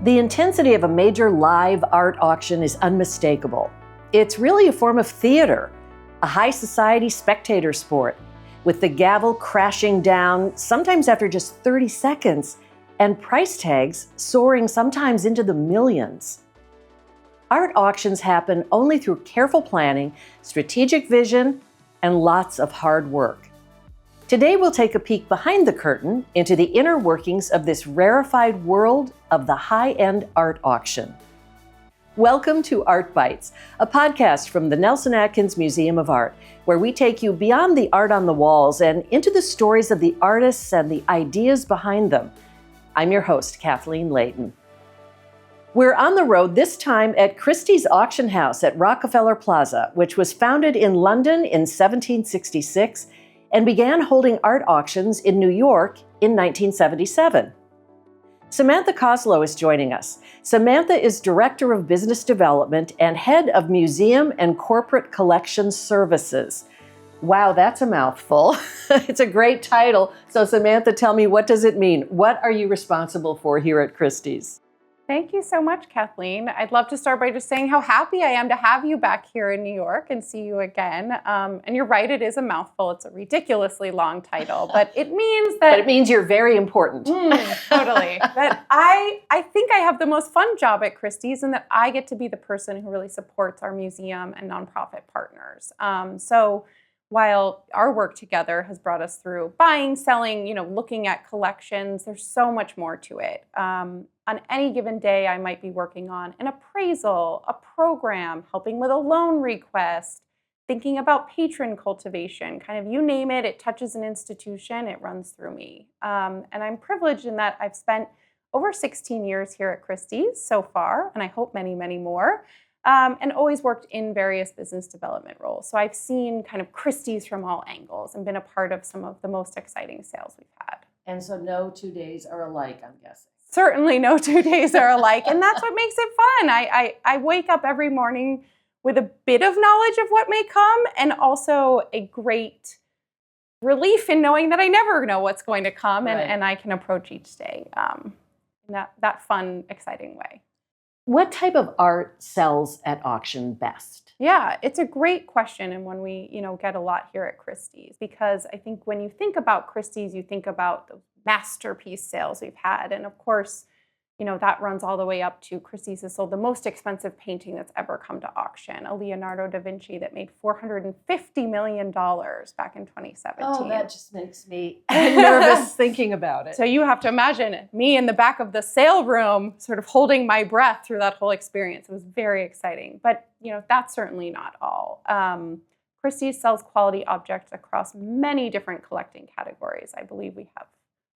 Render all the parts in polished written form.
The intensity of a major live art auction is unmistakable. It's really a form of theater, a high society spectator sport, with the gavel crashing down, sometimes after just 30 seconds, and price tags soaring sometimes into the millions. Art auctions happen only through careful planning, strategic vision, and lots of hard work. Today we'll take a peek behind the curtain into the inner workings of this rarefied world of the high-end art auction. Welcome to Art Bytes, a podcast from the Nelson-Atkins Museum of Art, where we take you beyond the art on the walls and into the stories of the artists and the ideas behind them. I'm your host, Kathleen Layton. We're on the road this time at Christie's auction house at Rockefeller Plaza, which was founded in London in 1766 and began holding art auctions in New York in 1977. Samantha Koslow is joining us. Samantha is Director of Business Development and Head of Museum and Corporate Collection Services. Wow, that's a mouthful. It's a great title. So Samantha, tell me, what does it mean? What are you responsible for here at Christie's? Thank you so much, Kathleen. I'd love to start by just saying how happy I am to have you back here in New York and see you again. And you're right, it is a mouthful. It's a ridiculously long title, but it means that... But it means you're very important. Totally. That I think I have the most fun job at Christie's and that I get to be the person who really supports our museum and nonprofit partners. So while our work together has brought us through buying, selling, looking at collections, there's so much more to it. On any given day, I might be working on an appraisal, a program, helping with a loan request, thinking about patron cultivation, kind of you name it, it touches an institution, it runs through me. And I'm privileged in that I've spent over 16 years here at Christie's so far, and I hope many, many more, and always worked in various business development roles. So I've seen kind of Christie's from all angles and been a part of some of the most exciting sales we've had. And so no 2 days are alike, I'm guessing. Certainly no 2 days are alike, and that's what makes it fun. I wake up every morning with a bit of knowledge of what may come and also a great relief in knowing that I never know what's going to come, Right. and I can approach each day in that fun, exciting way. What type of art sells at auction best? Yeah, it's a great question and one we get a lot here at Christie's, because I think when you think about Christie's, you think about the masterpiece sales we've had. And of course, that runs all the way up to Christie's has sold the most expensive painting that's ever come to auction, a Leonardo da Vinci that made $450 million back in 2017. Oh, that just makes me nervous thinking about it. So you have to imagine me in the back of the sale room sort of holding my breath through that whole experience. It was very exciting. But, that's certainly not all. Christie's sells quality objects across many different collecting categories. I believe we have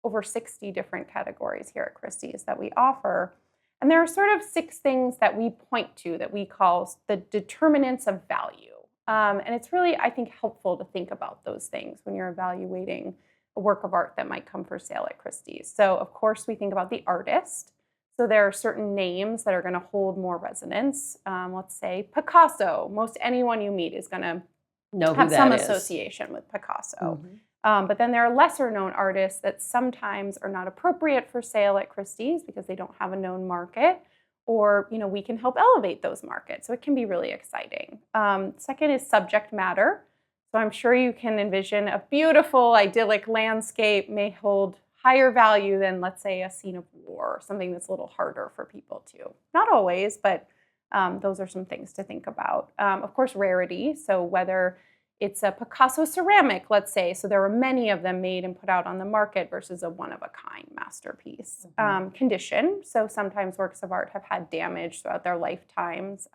over 60 different categories here at Christie's that we offer. And there are sort of 6 things that we point to that we call the determinants of value. And it's really, I think, helpful to think about those things when you're evaluating a work of art that might come for sale at Christie's. So, of course, we think about the artist. So there are certain names that are going to hold more resonance. Let's say Picasso. Most anyone you meet is going to have some association with Picasso. Mm-hmm. But then there are lesser known artists that sometimes are not appropriate for sale at Christie's because they don't have a known market, or we can help elevate those markets. So it can be really exciting. Second is subject matter. So I'm sure you can envision a beautiful, idyllic landscape may hold higher value than, let's say, a scene of war, or something that's a little harder for people to. Not always, but those are some things to think about. Of course, rarity. So whether it's a Picasso ceramic, let's say, so there were many of them made and put out on the market versus a one-of-a-kind masterpiece. Mm-hmm. Condition, so sometimes works of art have had damage throughout their lifetimes.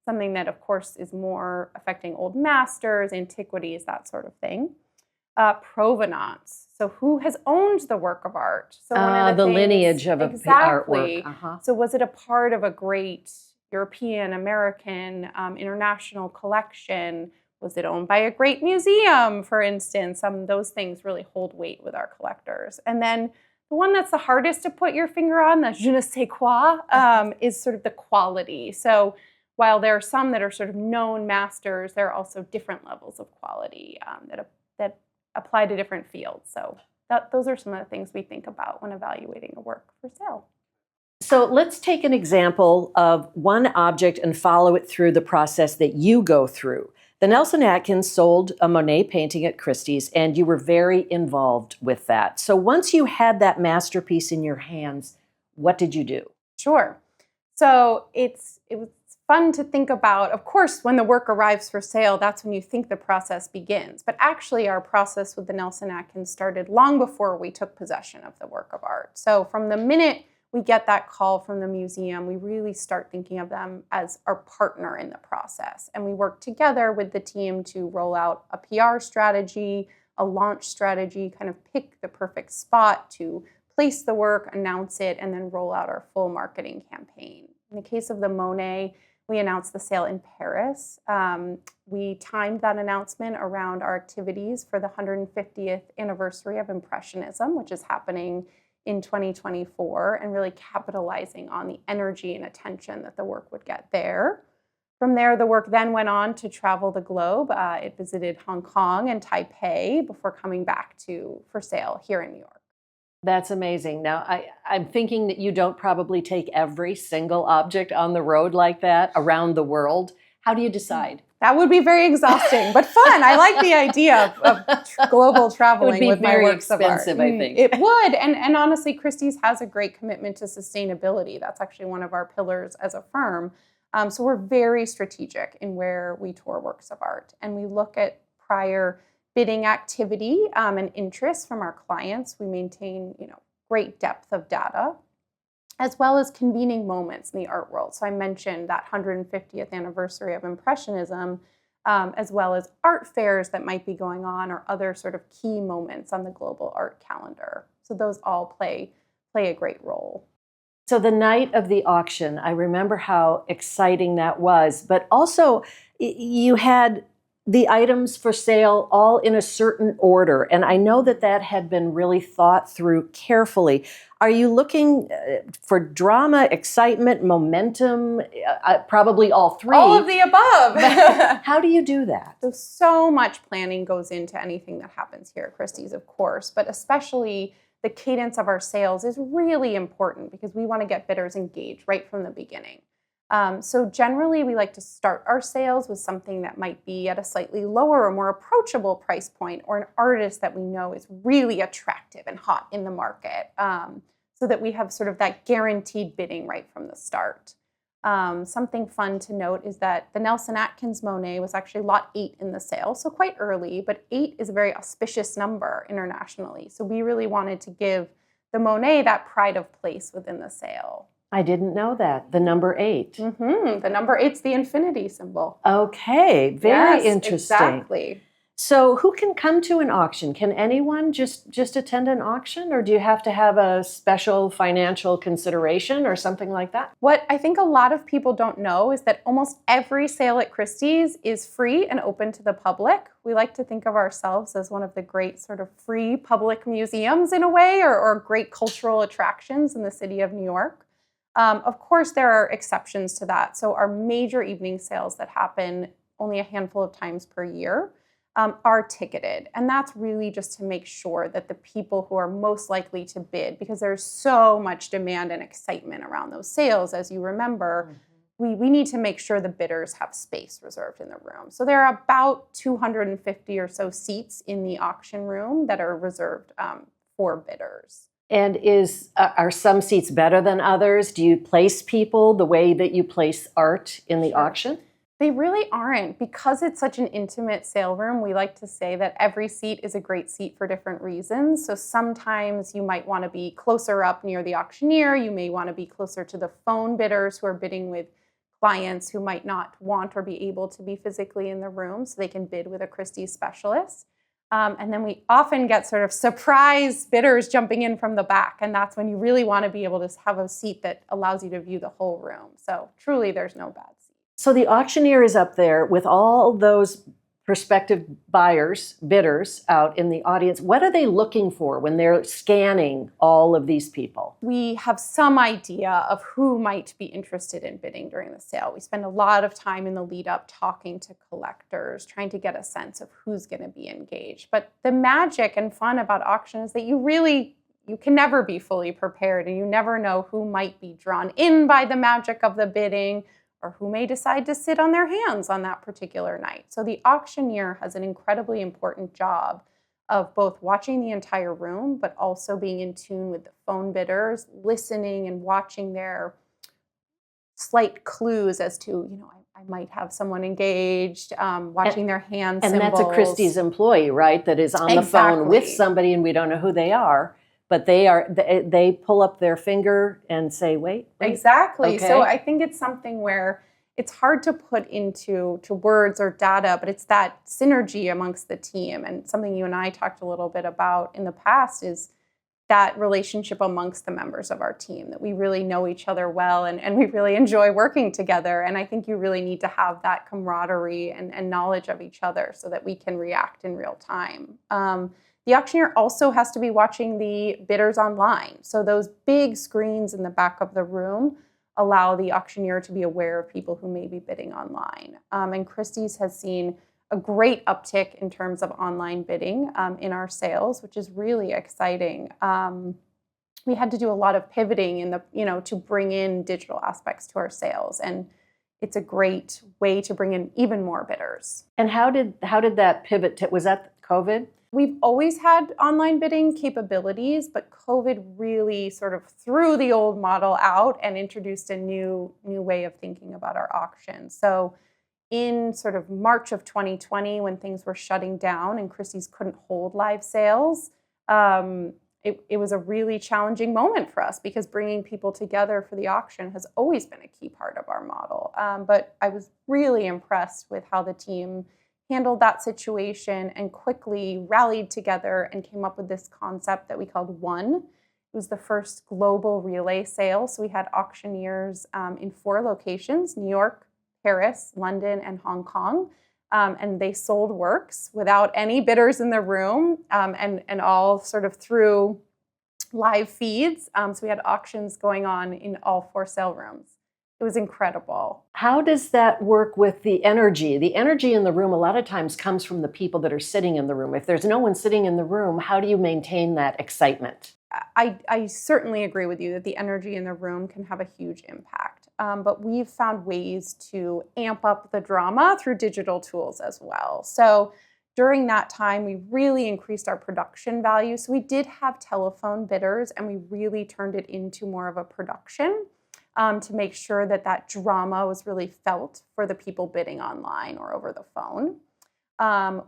Something that, of course, is more affecting old masters, antiquities, that sort of thing. Provenance, so who has owned the work of art? So one of the lineage of exactly. artwork. Uh-huh. So was it a part of a great European, American, international collection? Was it owned by a great museum, for instance? Those things really hold weight with our collectors. And then the one that's the hardest to put your finger on, the je ne sais quoi, is sort of the quality. So while there are some that are sort of known masters, there are also different levels of quality that apply to different fields. So those are some of the things we think about when evaluating a work for sale. So let's take an example of one object and follow it through the process that you go through. The Nelson-Atkins sold a Monet painting at Christie's, and you were very involved with that. So once you had that masterpiece in your hands, what did you do? Sure. So it was fun to think about. Of course, when the work arrives for sale, that's when you think the process begins. But actually, our process with the Nelson-Atkins started long before we took possession of the work of art. So from the minute we get that call from the museum, we really start thinking of them as our partner in the process. And we work together with the team to roll out a PR strategy, a launch strategy, kind of pick the perfect spot to place the work, announce it, and then roll out our full marketing campaign. In the case of the Monet, we announced the sale in Paris. We timed that announcement around our activities for the 150th anniversary of Impressionism, which is happening in 2024, and really capitalizing on the energy and attention that the work would get there. From there, the work then went on to travel the globe. It visited Hong Kong and Taipei before coming back for sale here in New York. That's amazing. Now, I'm thinking that you don't probably take every single object on the road like that around the world. How do you decide? That would be very exhausting, but fun. I like the idea of global traveling with my works of art. It would be very expensive, I think. It would, and honestly, Christie's has a great commitment to sustainability. That's actually one of our pillars as a firm. So we're very strategic in where we tour works of art, and we look at prior bidding activity and interest from our clients. We maintain, great depth of data, as well as convening moments in the art world. So I mentioned that 150th anniversary of Impressionism, as well as art fairs that might be going on or other sort of key moments on the global art calendar. So those all play a great role. So the night of the auction, I remember how exciting that was, but also you had the items for sale all in a certain order. And I know that had been really thought through carefully. Are you looking for drama, excitement, momentum, probably all three? All of the above. How do you do that? So much planning goes into anything that happens here at Christie's, of course, but especially the cadence of our sales is really important because we want to get bidders engaged right from the beginning. So generally, we like to start our sales with something that might be at a slightly lower or more approachable price point, or an artist that we know is really attractive and hot in the market, so that we have sort of that guaranteed bidding right from the start. Something fun to note is that the Nelson-Atkins Monet was actually lot 8 in the sale, so quite early, but 8 is a very auspicious number internationally. So we really wanted to give the Monet that pride of place within the sale. I didn't know that. The number 8. Mm-hmm. The number 8's the infinity symbol. Okay, very interesting. Exactly. So who can come to an auction? Can anyone just attend an auction, or do you have to have a special financial consideration or something like that? What I think a lot of people don't know is that almost every sale at Christie's is free and open to the public. We like to think of ourselves as one of the great sort of free public museums in a way, or great cultural attractions in the city of New York. Of course, there are exceptions to that. So our major evening sales that happen only a handful of times per year are ticketed. And that's really just to make sure that the people who are most likely to bid, because there's so much demand and excitement around those sales, as you remember, we need to make sure the bidders have space reserved in the room. So there are about 250 or so seats in the auction room that are reserved for bidders. And are some seats better than others? Do you place people the way that you place art in the auction? They really aren't. Because it's such an intimate sale room, we like to say that every seat is a great seat for different reasons. So sometimes you might want to be closer up near the auctioneer. You may want to be closer to the phone bidders who are bidding with clients who might not want or be able to be physically in the room, so they can bid with a Christie specialist. And then we often get sort of surprise bidders jumping in from the back. And that's when you really want to be able to have a seat that allows you to view the whole room. So truly, there's no bad seat. So the auctioneer is up there with all those prospective bidders out in the audience. What are they looking for when they're scanning all of these people? We have some idea of who might be interested in bidding during the sale. We spend a lot of time in the lead up talking to collectors, trying to get a sense of who's going to be engaged. But the magic and fun about auction is that you really you can never be fully prepared, and you never know who might be drawn in by the magic of the bidding or who may decide to sit on their hands on that particular night. So the auctioneer has an incredibly important job of both watching the entire room, but also being in tune with the phone bidders, listening and watching their slight clues as to, I might have someone engaged, watching their hand and symbols. that's a Christie's employee, right? That is on the phone with somebody, and we don't know who they are, but they pull up their finger and say, wait. Exactly. Okay. So I think it's something where it's hard to put into words or data, but it's that synergy amongst the team. And something you and I talked a little bit about in the past is that relationship amongst the members of our team, that we really know each other well and we really enjoy working together. And I think you really need to have that camaraderie and knowledge of each other so that we can react in real time. The auctioneer also has to be watching the bidders online. So those big screens in the back of the room allow the auctioneer to be aware of people who may be bidding online. And Christie's has seen a great uptick in terms of online bidding in our sales, which is really exciting. We had to do a lot of pivoting to bring in digital aspects to our sales, and it's a great way to bring in even more bidders. And how did that pivot was that COVID? We've always had online bidding capabilities, but COVID really sort of threw the old model out and introduced a new way of thinking about our auction. So in sort of March of 2020, when things were shutting down and Christie's couldn't hold live sales, it was a really challenging moment for us because bringing people together for the auction has always been a key part of our model. But I was really impressed with how the team handled that situation and quickly rallied together and came up with this concept that we called One. It was the first global relay sale. So we had auctioneers in 4 locations: New York, Paris, London, and Hong Kong. And they sold works without any bidders in the room and all sort of through live feeds. So we had auctions going on in all 4 sale rooms. It was incredible. How does that work with the energy? The energy in the room a lot of times comes from the people that are sitting in the room. If there's no one sitting in the room, how do you maintain that excitement? I certainly agree with you that the energy in the room can have a huge impact. But we've found ways to amp up the drama through digital tools as well. So during that time, we really increased our production value. So we did have telephone bidders, and we really turned it into more of a production. To make sure that drama was really felt for the people bidding online or over the phone.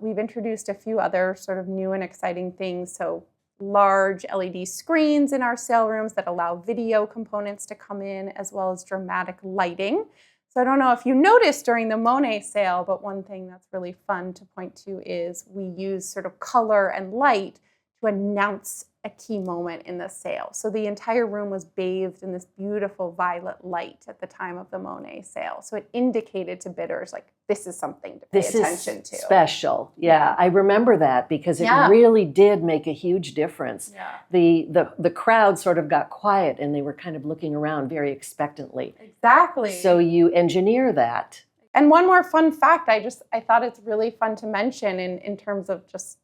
We've introduced a few other sort of new and exciting things. So large LED screens in our sale rooms that allow video components to come in, as well as dramatic lighting. So I don't know if you noticed during the Monet sale, but one thing that's really fun to point to is we use sort of color and light to announce a key moment in the sale. So the entire room was bathed in this beautiful violet light at the time of the Monet sale. So it indicated to bidders, like, this is something to pay attention to. Special. Yeah, I remember that because it really did make a huge difference. Yeah. The crowd sort of got quiet and they were kind of looking around very expectantly. Exactly. So you engineer that. And one more fun fact, I thought it's really fun to mention in terms of just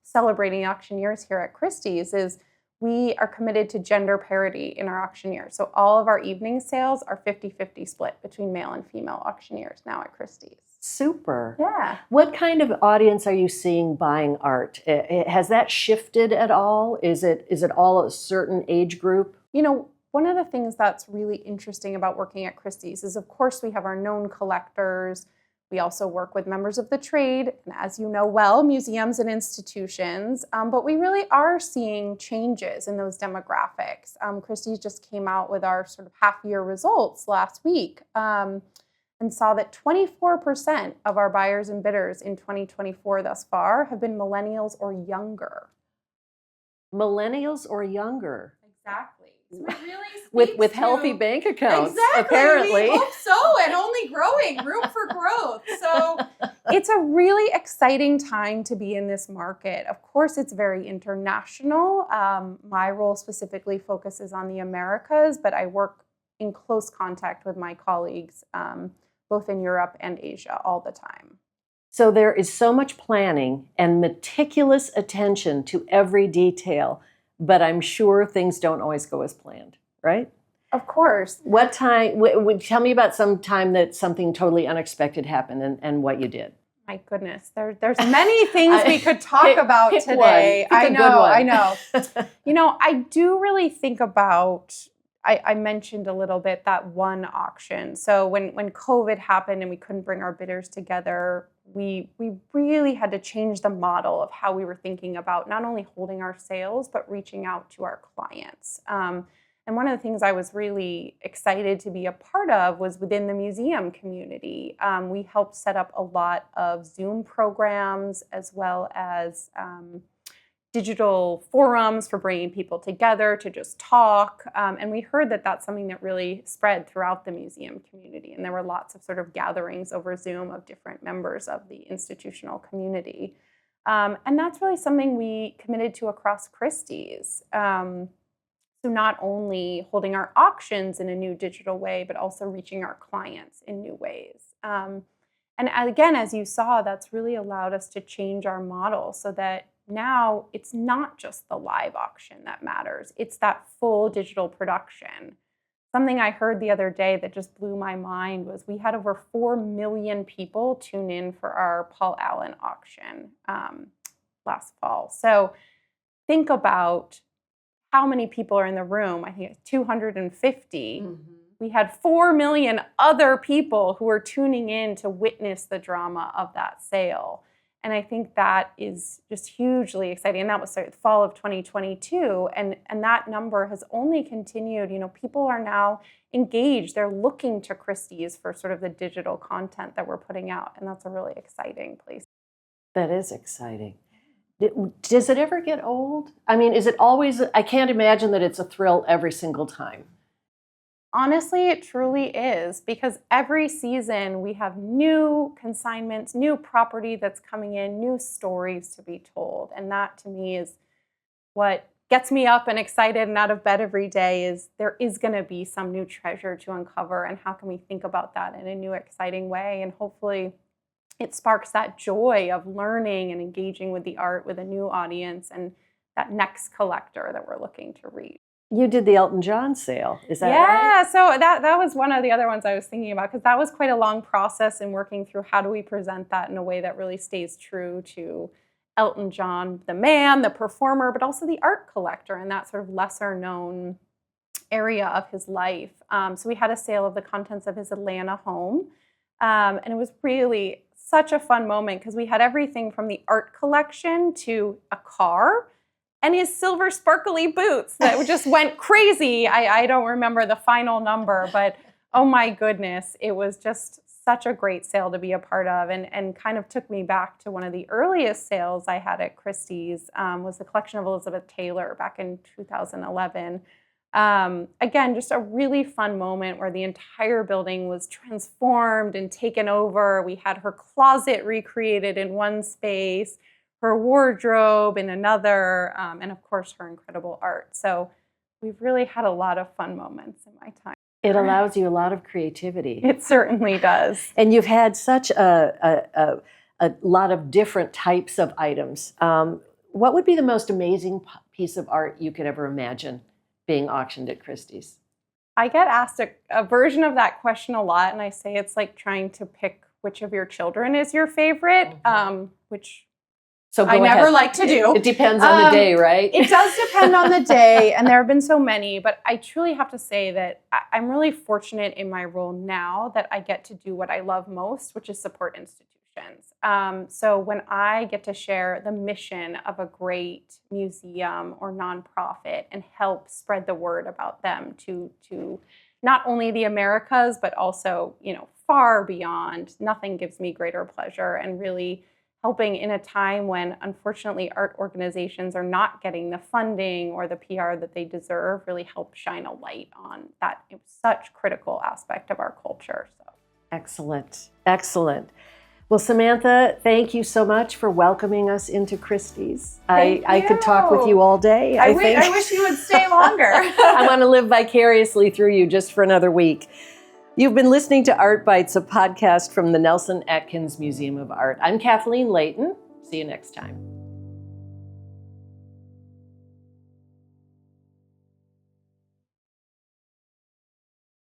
celebrating auctioneers here at Christie's is we are committed to gender parity in our auctioneers. So all of our evening sales are 50-50 split between male and female auctioneers now at Christie's. Super. Yeah. What kind of audience are you seeing buying art? Has that shifted at all? Is it all a certain age group? One of the things that's really interesting about working at Christie's is, of course, we have our known collectors. We also work with members of the trade, and as you know well, museums and institutions, but we really are seeing changes in those demographics. Christie's just came out with our sort of half-year results last week and saw that 24% of our buyers and bidders in 2024 thus far have been millennials or younger. Millennials or younger? Exactly. So it really with healthy bank accounts, exactly. apparently. We hope so, and only growing, room for growth. So it's a really exciting time to be in this market. Of course, it's very international. My role specifically focuses on the Americas, but I work in close contact with my colleagues, both in Europe and Asia all the time. So there is so much planning and meticulous attention to every detail. but I'm sure things don't always go as planned, right? Of course. What time, tell me about some time that something totally unexpected happened and what you did. My goodness, there's many things we could talk about today. I know. I do really think about, I mentioned a little bit that one auction. So when COVID happened and we couldn't bring our bidders together, we really had to change the model of how we were thinking about not only holding our sales, but reaching out to our clients. And one of the things I was really excited to be a part of was within the museum community. We helped set up a lot of Zoom programs as well as digital forums for bringing people together to just talk. And we heard that that's something that really spread throughout the museum community. And there were lots of sort of gatherings over Zoom of different members of the institutional community. And that's really something we committed to across Christie's. So not only holding our auctions in a new digital way, but also reaching our clients in new ways. And again, as you saw, that's really allowed us to change our model so that now it's not just the live auction that matters. It's that full digital production. Something I heard the other day that just blew my mind was we had over 4 million people tune in for our Paul Allen auction last fall. So think about how many people are in the room. I think it's 250. Mm-hmm. We had 4 million other people who were tuning in to witness the drama of that sale. And I think that is just hugely exciting. And that was the fall of 2022. And that number has only continued. People are now engaged. They're looking to Christie's for sort of the digital content that we're putting out. And that's a really exciting place. That is exciting. Does it ever get old? I mean, is it always, I can't imagine that it's a thrill every single time. Honestly, it truly is, because every season we have new consignments, new property that's coming in, new stories to be told. And that to me is what gets me up and excited and out of bed every day, is there is going to be some new treasure to uncover. And how can we think about that in a new, exciting way? And hopefully it sparks that joy of learning and engaging with the art with a new audience and that next collector that we're looking to reach. You did the Elton John sale, is that right? Yeah, so that was one of the other ones I was thinking about, because that was quite a long process in working through how do we present that in a way that really stays true to Elton John, the man, the performer, but also the art collector and that sort of lesser known area of his life. So we had a sale of the contents of his Atlanta home, and it was really such a fun moment because we had everything from the art collection to a car and his silver sparkly boots that just went crazy. I don't remember the final number, but oh my goodness, it was just such a great sale to be a part of, and kind of took me back to one of the earliest sales I had at Christie's, was the collection of Elizabeth Taylor back in 2011. Again, just a really fun moment where the entire building was transformed and taken over. We had her closet recreated in one space, her wardrobe in another, and of course her incredible art. So we've really had a lot of fun moments in my time. It allows you a lot of creativity. It certainly does. And you've had such a lot of different types of items. What would be the most amazing piece of art you could ever imagine being auctioned at Christie's? I get asked a version of that question a lot, and I say it's like trying to pick which of your children is your favorite, which I never like to do. It depends on the day, right? It does depend on the day, and there have been so many, but I truly have to say that I'm really fortunate in my role now that I get to do what I love most, which is support institutions. So when I get to share the mission of a great museum or nonprofit and help spread the word about them to not only the Americas, but also, far beyond, nothing gives me greater pleasure, and really helping in a time when, unfortunately, art organizations are not getting the funding or the PR that they deserve, really help shine a light on that such critical aspect of our culture. So. Excellent. Excellent. Well, Samantha, thank you so much for welcoming us into Christie's. I could talk with you all day. I wish you would stay longer. I want to live vicariously through you just for another week. You've been listening to Art Bytes, a podcast from the Nelson-Atkins Museum of Art. I'm Kathleen Layton. See you next time.